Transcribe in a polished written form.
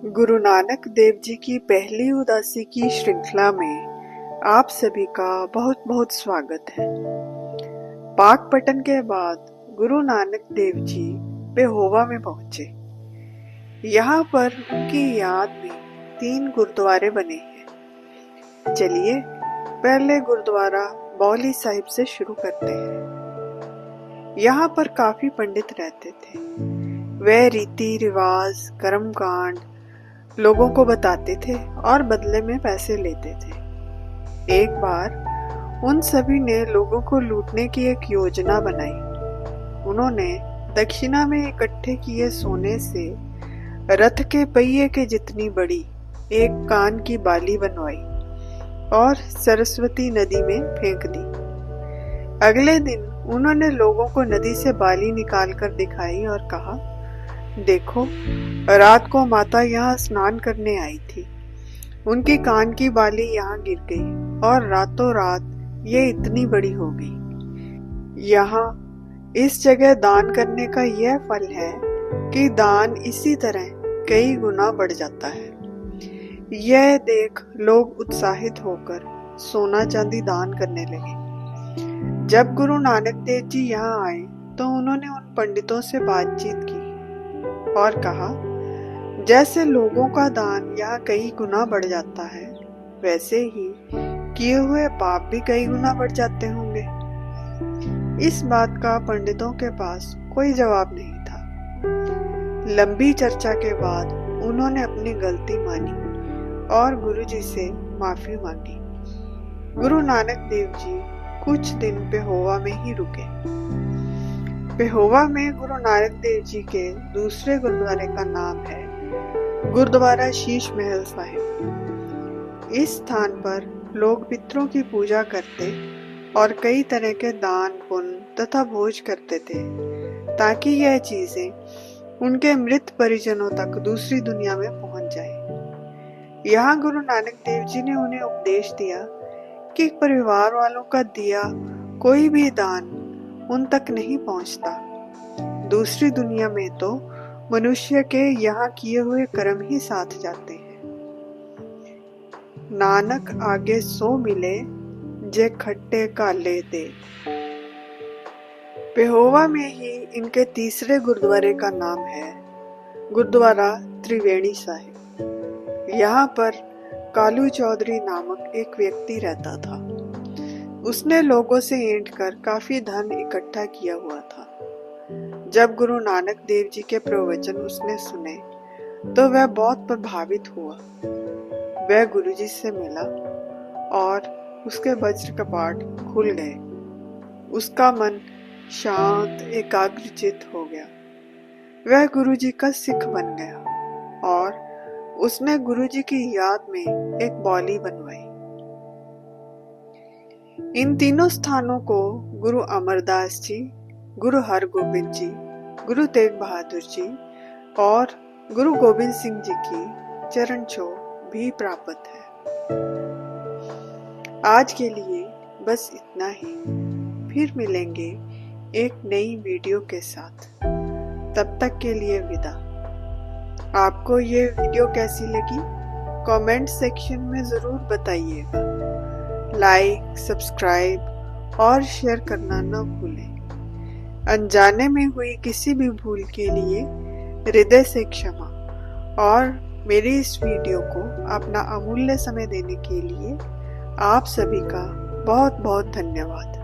गुरु नानक देव जी की पहली उदासी की श्रृंखला में आप सभी का बहुत बहुत स्वागत है। पाकपटन के बाद गुरु नानक देव जी पेहोवा में पहुंचे। यहाँ पर उनकी याद में 3 गुरुद्वारे बने हैं। चलिए पहले गुरुद्वारा बौली साहिब से शुरू करते हैं। यहाँ पर काफी पंडित रहते थे। वे रीति रिवाज कर्म कांड लोगों को बताते थे और बदले में पैसे लेते थे। एक बार उन सभी ने लोगों को लूटने की एक योजना बनाई। उन्होंने दक्षिणा में इकट्ठे किए सोने से रथ के पहिए के जितनी बड़ी एक कान की बाली बनवाई और सरस्वती नदी में फेंक दी। अगले दिन उन्होंने लोगों को नदी से बाली निकालकर दिखाई और कहा, देखो, रात को माता यहाँ स्नान करने आई थी। उनकी कान की बाली यहाँ गिर गई और रातों रात ये इतनी बड़ी हो गई। यहाँ इस जगह दान करने का यह फल है कि दान इसी तरह कई गुना बढ़ जाता है। यह देख लोग उत्साहित होकर सोना चांदी दान करने लगे। जब गुरु नानक देव जी यहाँ आए तो उन्होंने उन पंडितों से बातचीत की और कहा, जैसे लोगों का दान यहाँ कई गुना बढ़ जाता है, वैसे ही किए हुए पाप भी कई गुना बढ़ जाते होंगे। इस बात का पंडितों के पास कोई जवाब नहीं था। लंबी चर्चा के बाद उन्होंने अपनी गलती मानी और गुरुजी से माफी मांगी। गुरु नानक देव जी कुछ दिन पेहोवा में ही रुके। पेहोवा में गुरु नानक देव जी के दूसरे गुरुद्वारे का नाम है गुरुद्वारा शीश महल साहिब। इस स्थान पर लोग पितरों की पूजा करते और कई तरह के दान पुण्य तथा भोज करते थे, ताकि यह चीजें उनके मृत परिजनों तक दूसरी दुनिया में पहुंच जाए। यहाँ गुरु नानक देव जी ने उन्हें उपदेश दिया कि परिवार वालों का दिया कोई भी दान उन तक नहीं पहुंचता। दूसरी दुनिया में तो मनुष्य के यहाँ किए हुए कर्म ही साथ जाते हैं। नानक आगे सो मिले जे खट्टे काले दे। पेहोवा में ही इनके तीसरे गुरुद्वारे का नाम है गुरुद्वारा त्रिवेणी साहिब। यहाँ पर कालू चौधरी नामक एक व्यक्ति रहता था। उसने लोगों से ऐंठ कर काफी धन इकट्ठा किया हुआ था। जब गुरु नानक देव जी के प्रवचन उसने सुने तो वह बहुत प्रभावित हुआ। वह गुरुजी से मिला और उसके वज्र कपाट खुल गए। उसका मन शांत एकाग्रचित हो गया। वह गुरुजी का सिख बन गया और उसने गुरुजी की याद में एक बाली बनवाई। इन तीनों स्थानों को गुरु अमरदास जी, गुरु हरगोबिंद जी, गुरु तेग बहादुर जी और गुरु गोविंद सिंह जी की चरण छूह भी प्राप्त है। आज के लिए बस इतना ही। फिर मिलेंगे एक नई वीडियो के साथ। तब तक के लिए विदा। आपको ये वीडियो कैसी लगी कमेंट सेक्शन में जरूर बताइएगा। लाइक, सब्सक्राइब और शेयर करना न भूलें। अनजाने में हुई किसी भी भूल के लिए हृदय से क्षमा और मेरी इस वीडियो को अपना अमूल्य समय देने के लिए आप सभी का बहुत बहुत धन्यवाद।